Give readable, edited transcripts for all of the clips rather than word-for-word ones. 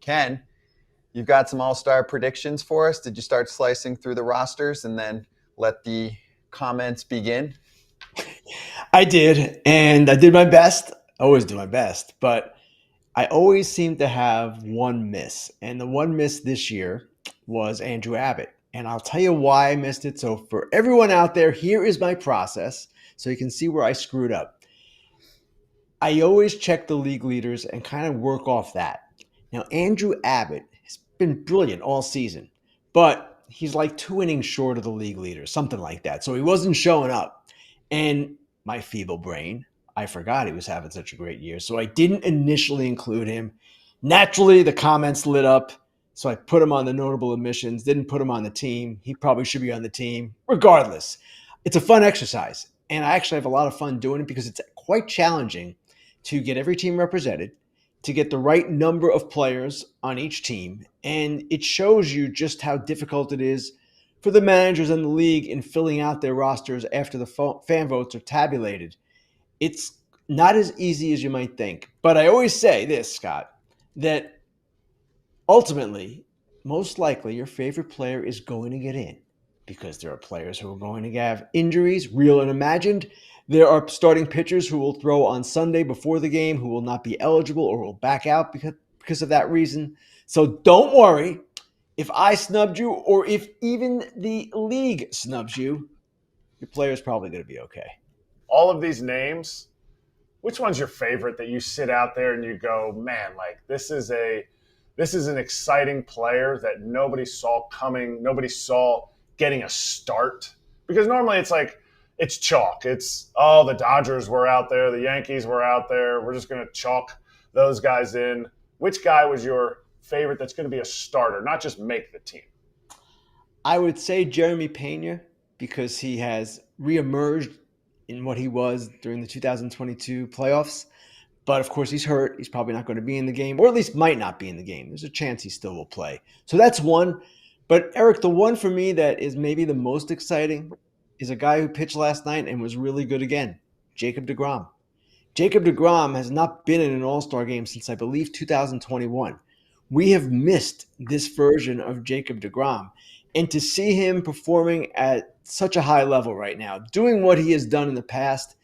Ken, you've got some All-Star predictions for us. Did you start slicing through the rosters and then let the comments begin? I did, and I did my best. I always do my best, but I always seem to have one miss. And the one miss this year was Andrew Abbott. And I'll tell you why I missed it. So, for everyone out there, here is my process so you can see where I screwed up. I always check the league leaders and kind of work off that. Now, Andrew Abbott has been brilliant all season, but he's like 2 innings short of the league leaders, something like that. So he wasn't showing up. And my feeble brain, I forgot he was having such a great year. So I didn't initially include him. Naturally, the comments lit up. So I put him on the notable omissions, didn't put him on the team. He probably should be on the team. Regardless, it's a fun exercise. And I actually have a lot of fun doing it because it's quite challenging to get every team represented, to get the right number of players on each team. And it shows you just how difficult it is for the managers in the league in filling out their rosters after the fan votes are tabulated. It's not as easy as you might think. But I always say this, Scott, that ultimately, most likely your favorite player is going to get in because there are players who are going to have injuries, real and imagined. There are starting pitchers who will throw on Sunday before the game who will not be eligible or will back out because of that reason. So don't worry. If I snubbed you or if even the league snubs you, your player is probably going to be okay. All of these names, which one's your favorite that you sit out there and you go, man, like this is an exciting player that nobody saw coming, nobody saw getting a start? Because normally it's chalk. It's, oh, the Dodgers were out there, the Yankees were out there. We're just going to chalk those guys in. Which guy was your favorite that's going to be a starter, not just make the team? I would say Jeremy Pena because he has reemerged in what he was during the 2022 playoffs. But of course, he's hurt. He's probably not going to be in the game, or at least might not be in the game. There's a chance he still will play. So that's one. But Eric, the one for me that is maybe the most exciting is a guy who pitched last night and was really good again, Jacob deGrom. Jacob deGrom has not been in an All-Star game since, I believe, 2021. We have missed this version of Jacob deGrom. And to see him performing at such a high level right now, doing what he has done in the past,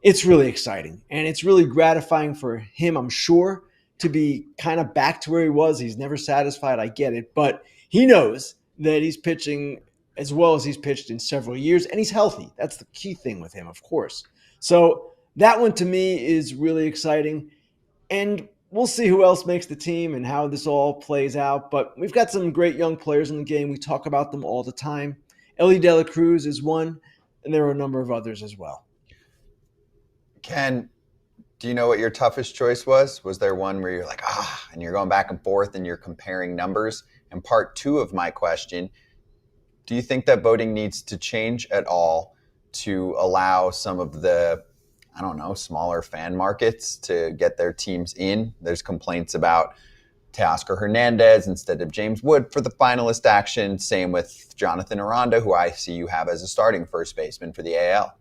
it's really exciting. And it's really gratifying for him, I'm sure, to be kind of back to where he was. He's never satisfied, I get it. But he knows that he's pitching as well as he's pitched in several years, and he's healthy. That's the key thing with him, of course. So that one to me is really exciting. And we'll see who else makes the team and how this all plays out. But we've got some great young players in the game. We talk about them all the time. Ellie De La Cruz is one, and there are a number of others as well. Ken, do you know what your toughest choice was? Was there one where you're like, and you're going back and forth and you're comparing numbers? And part two of my question, do you think that voting needs to change at all to allow some of the, smaller fan markets to get their teams in? There's complaints about Teoscar Hernandez instead of James Wood for the finalist action. Same with Jonathan Aranda, who I see you have as a starting first baseman for the AL.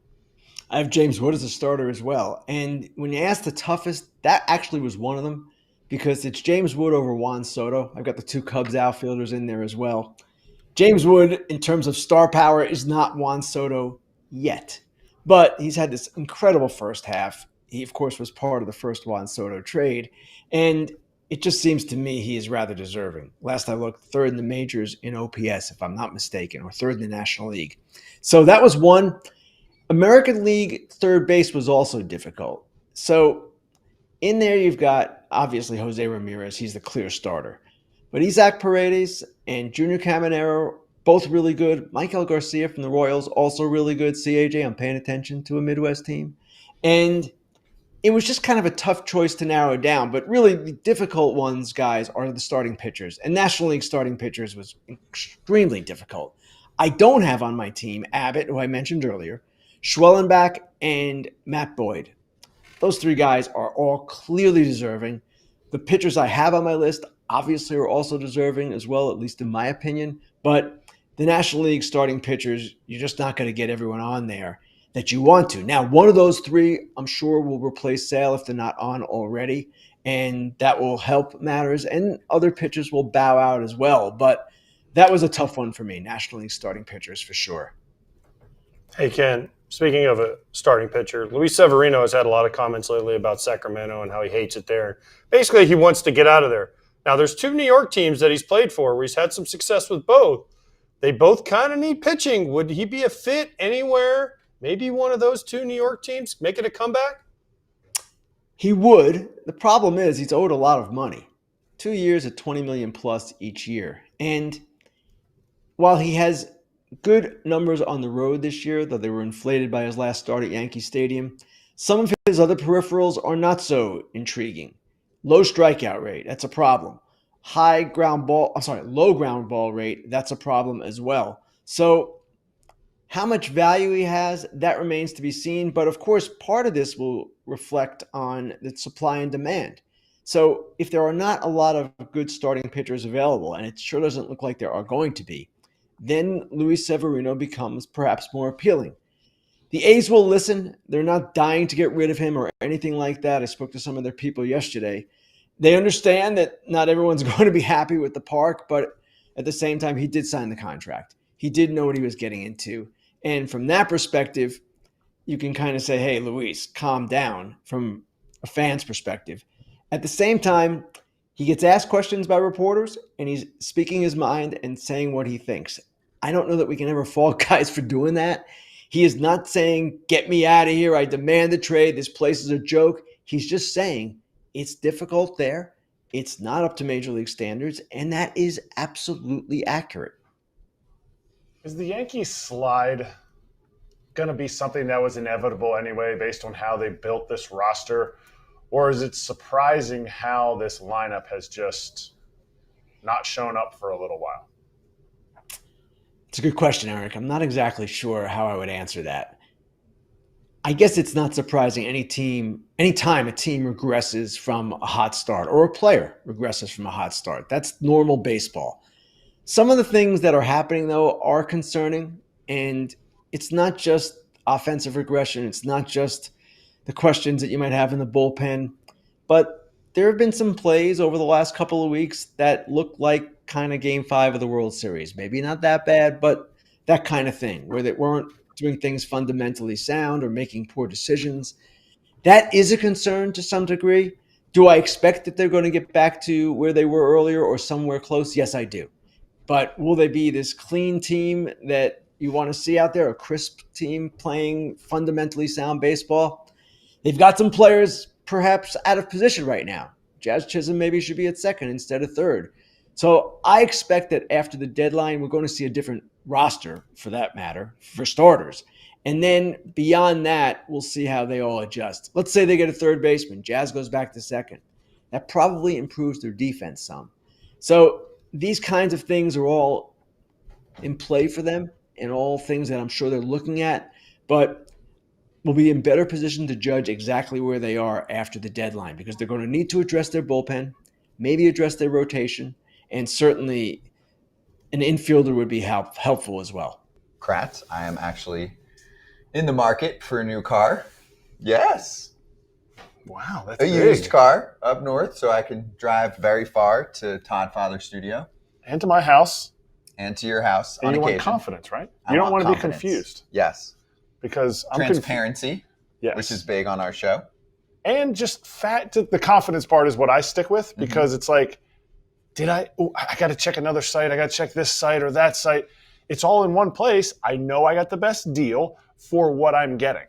I have James Wood as a starter as well. And when you ask the toughest, that actually was one of them because it's James Wood over Juan Soto. I've got the two Cubs outfielders in there as well. James Wood, in terms of star power, is not Juan Soto yet. But he's had this incredible first half. He, of course, was part of the first Juan Soto trade. And it just seems to me he is rather deserving. Last I looked, third in the majors in OPS, if I'm not mistaken, or third in the National League. So that was one. American League third base was also difficult. So in there you've got, obviously, Jose Ramirez. He's the clear starter. But Isaac Paredes and Junior Caminero, both really good. Michael Garcia from the Royals, also really good. CAJ, I'm paying attention to a Midwest team. And it was just kind of a tough choice to narrow it down. But really, the difficult ones, guys, are the starting pitchers. And National League starting pitchers was extremely difficult. I don't have on my team Abbott, who I mentioned earlier, Schwellenbach, and Matt Boyd. Those three guys are all clearly deserving. The pitchers I have on my list obviously are also deserving as well, at least in my opinion. But the National League starting pitchers, you're just not going to get everyone on there that you want to. Now, one of those three, I'm sure, will replace Sale if they're not on already. and that will help matters, and other pitchers will bow out as well. But that was a tough one for me, National League starting pitchers for sure. Hey, Ken, speaking of a starting pitcher, Luis Severino has had a lot of comments lately about Sacramento and how he hates it there. Basically, he wants to get out of there. Now, there's two New York teams that he's played for where he's had some success with both. They both kind of need pitching. Would he be a fit anywhere? Maybe one of those two New York teams making a comeback? He would. The problem is he's owed a lot of money. 2 years at $20 million plus each year. And while he has good numbers on the road this year, though they were inflated by his last start at Yankee Stadium, some of his other peripherals are not so intriguing. Low strikeout rate, that's a problem. Low ground ball rate, that's a problem as well. So how much value he has, that remains to be seen. But of course, part of this will reflect on the supply and demand. So if there are not a lot of good starting pitchers available, and it sure doesn't look like there are going to be, then Luis Severino becomes perhaps more appealing. The A's will listen. They're not dying to get rid of him or anything like that. I spoke to some of their people yesterday. They understand that not everyone's going to be happy with the park, but at the same time, he did sign the contract. He did know what he was getting into. And from that perspective, you can kind of say, hey, Luis, calm down from a fan's perspective. At the same time, he gets asked questions by reporters, and he's speaking his mind and saying what he thinks. I don't know that we can ever fault guys for doing that. He is not saying, get me out of here. I demand the trade. This place is a joke. He's just saying it's difficult there. It's not up to Major League standards, and that is absolutely accurate. Is the Yankees slide going to be something that was inevitable anyway based on how they built this roster? Or is it surprising how this lineup has just not shown up for a little while? It's a good question, Eric. I'm not exactly sure how I would answer that. I guess it's not surprising anytime a team regresses from a hot start or a player regresses from a hot start. That's normal baseball. Some of the things that are happening, though, are concerning, and it's not just offensive regression. It's not just the questions that you might have in the bullpen, but there have been some plays over the last couple of weeks that look like kind of Game 5 of the World Series. Maybe not that bad, but that kind of thing, where they weren't doing things fundamentally sound or making poor decisions. That is a concern to some degree. Do I expect that they're going to get back to where they were earlier or somewhere close? Yes, I do. But will they be this clean team that you want to see out there, a crisp team playing fundamentally sound baseball? They've got some players perhaps out of position right now. Jazz Chisholm maybe should be at second instead of third. So I expect that after the deadline, we're going to see a different roster, for that matter, for starters. And then beyond that, we'll see how they all adjust. Let's say they get a third baseman. Jazz goes back to second. That probably improves their defense some. So these kinds of things are all in play for them and all things that I'm sure they're looking at. But will be in better position to judge exactly where they are after the deadline, because they're going to need to address their bullpen, maybe address their rotation, and certainly an infielder would be helpful as well. Kratz, I am actually in the market for a new car. Yes. Wow, that's a big. used car up north, so I can drive very far to Todd Father's studio. And to my house. And to your house and on you occasion. Want confidence, right? You don't want to be confused. Yes. Because I'm transparency, yes. Which is big on our show. And just the confidence part is what I stick with, because it's like, I got to check another site. I got to check this site or that site. It's all in one place. I know I got the best deal for what I'm getting.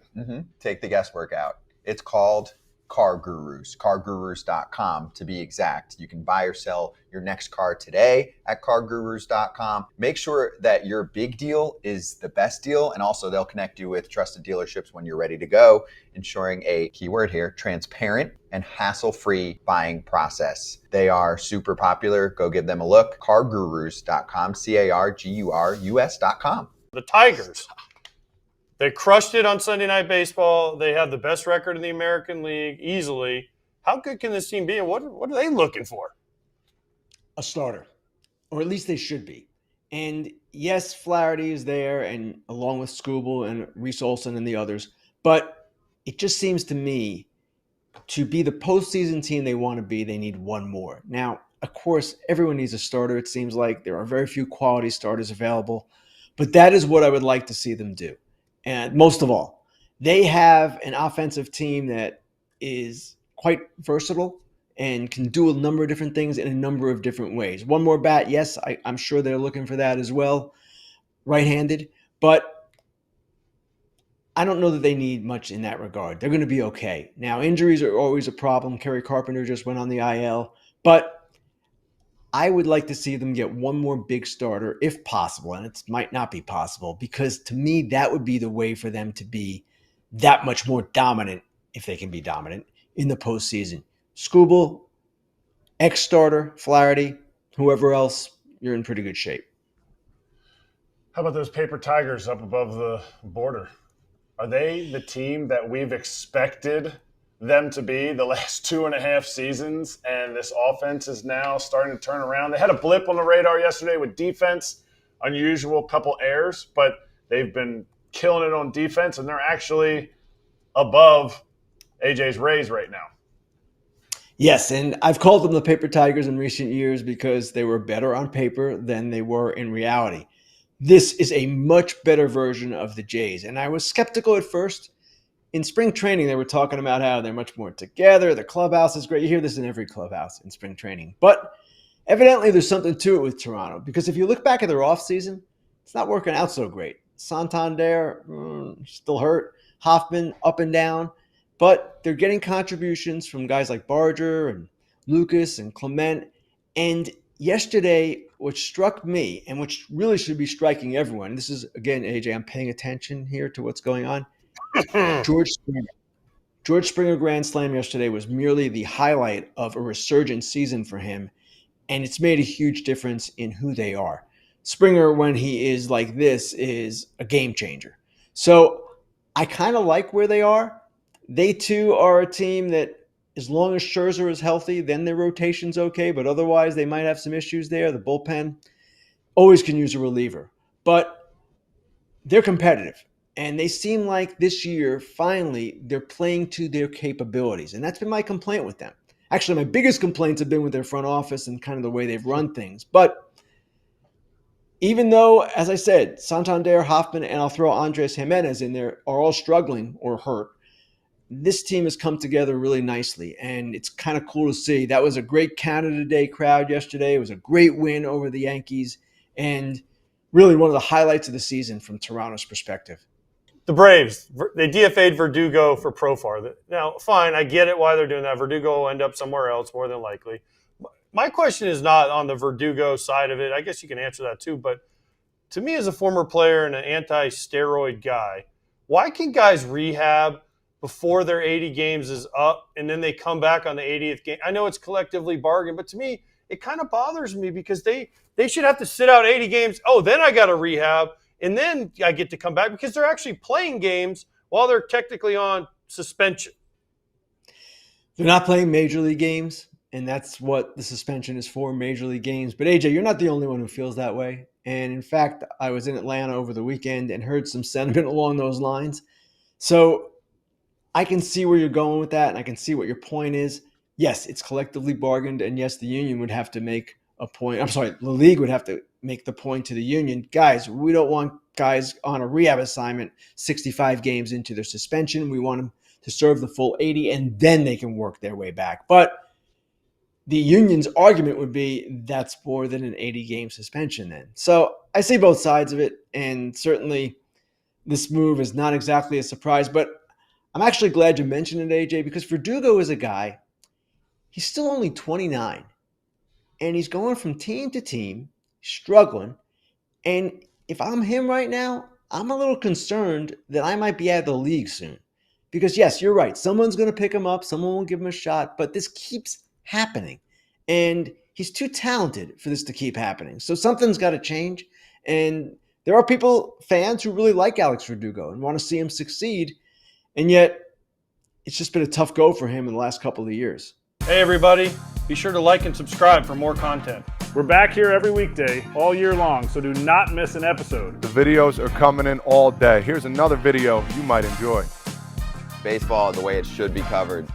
Take the guesswork out. It's called Car Gurus, cargurus.com to be exact. You can buy or sell your next car today at cargurus.com. Make sure that your big deal is the best deal, and also they'll connect you with trusted dealerships when you're ready to go, ensuring a keyword here, transparent and hassle-free buying process. They are super popular. Go give them a look. cargurus.com, cargurus.com. The Tigers. They crushed it on Sunday Night Baseball. They have the best record in the American League, easily. How good can this team be, and what are they looking for? A starter, or at least they should be. And yes, Flaherty is there, and along with Skubal and Reese Olson and the others, but it just seems to me to be the postseason team they want to be, they need one more. Now, of course, everyone needs a starter. It seems like there are very few quality starters available, but that is what I would like to see them do. And most of all, they have an offensive team that is quite versatile and can do a number of different things in a number of different ways. One more bat, yes, I'm sure they're looking for that as well, right-handed, but I don't know that they need much in that regard. They're going to be okay. Now, injuries are always a problem. Kerry Carpenter just went on the IL, but I would like to see them get one more big starter if possible, and it might not be possible, because to me, that would be the way for them to be that much more dominant, if they can be dominant, in the postseason. Skubal, ex-starter, Flaherty, whoever else, you're in pretty good shape. How about those paper tigers up above the border? Are they the team that we've expected them to be the last 2.5 seasons, and this offense is now starting to turn around? They had a blip on the radar yesterday with defense, unusual couple errors, but they've been killing it on defense, and they're actually above AJ's Rays right now. Yes, and I've called them the Paper Tigers in recent years because they were better on paper than they were in reality. This is a much better version of the Jays, and I was skeptical at first. In spring training, they were talking about how they're much more together. The clubhouse is great. You hear this in every clubhouse in spring training. But evidently, there's something to it with Toronto, because if you look back at their offseason, it's not working out so great. Santander, still hurt. Hoffman, up and down. But they're getting contributions from guys like Barger and Lucas and Clement. And yesterday, what struck me, and which really should be striking everyone, this is, again, AJ, I'm paying attention here to what's going on. George Springer grand slam yesterday was merely the highlight of a resurgent season for him, and it's made a huge difference in who they are. Springer, when he is like this, is a game changer. So I kind of like where they are. They, too, are a team that, as long as Scherzer is healthy, then their rotation's okay, but otherwise they might have some issues there. The bullpen always can use a reliever. But they're competitive, and they seem like this year, finally, they're playing to their capabilities, and that's been my complaint with them. Actually, my biggest complaints have been with their front office and kind of the way they've run things. But even though, as I said, Santander, Hoffman, and I'll throw Andres Jimenez in there, are all struggling or hurt, this team has come together really nicely, and it's kind of cool to see. That was a great Canada Day crowd yesterday. It was a great win over the Yankees, and really one of the highlights of the season from Toronto's perspective. The Braves, they DFA'd Verdugo for Profar. Now, fine, I get it why they're doing that. Verdugo will end up somewhere else, more than likely. My question is not on the Verdugo side of it. I guess you can answer that too. But to me, as a former player and an anti-steroid guy, why can guys rehab before their 80 games is up and then they come back on the 80th game? I know it's collectively bargained, but to me, it kind of bothers me because they should have to sit out 80 games. Oh, then I got to rehab, and then I get to come back, because they're actually playing games while they're technically on suspension. They're not playing major league games, and that's what the suspension is for, major league games. But AJ, you're not the only one who feels that way. And in fact, I was in Atlanta over the weekend and heard some sentiment along those lines. So I can see where you're going with that, and I can see what your point is. Yes, it's collectively bargained, and yes, the union would have to make a point. I'm sorry, the league would have to make the point to the union. Guys, we don't want guys on a rehab assignment 65 games into their suspension. We want them to serve the full 80, and then they can work their way back. But the union's argument would be that's more than an 80-game suspension then. So I see both sides of it, and certainly this move is not exactly a surprise, but I'm actually glad you mentioned it, AJ, because Verdugo is a guy, he's still only 29, and he's going from team to team, struggling, and if I'm him right now, I'm a little concerned that I might be out of the league soon. Because yes, you're right, someone's going to pick him up, someone will give him a shot, but this keeps happening, and he's too talented for this to keep happening. So something's got to change, and there are people, fans, who really like Alex Verdugo and want to see him succeed, and yet it's just been a tough go for him in the last couple of years. Hey, everybody. Be sure to like and subscribe for more content. We're back here every weekday, all year long, so do not miss an episode. The videos are coming in all day. Here's another video you might enjoy. Baseball the way it should be covered.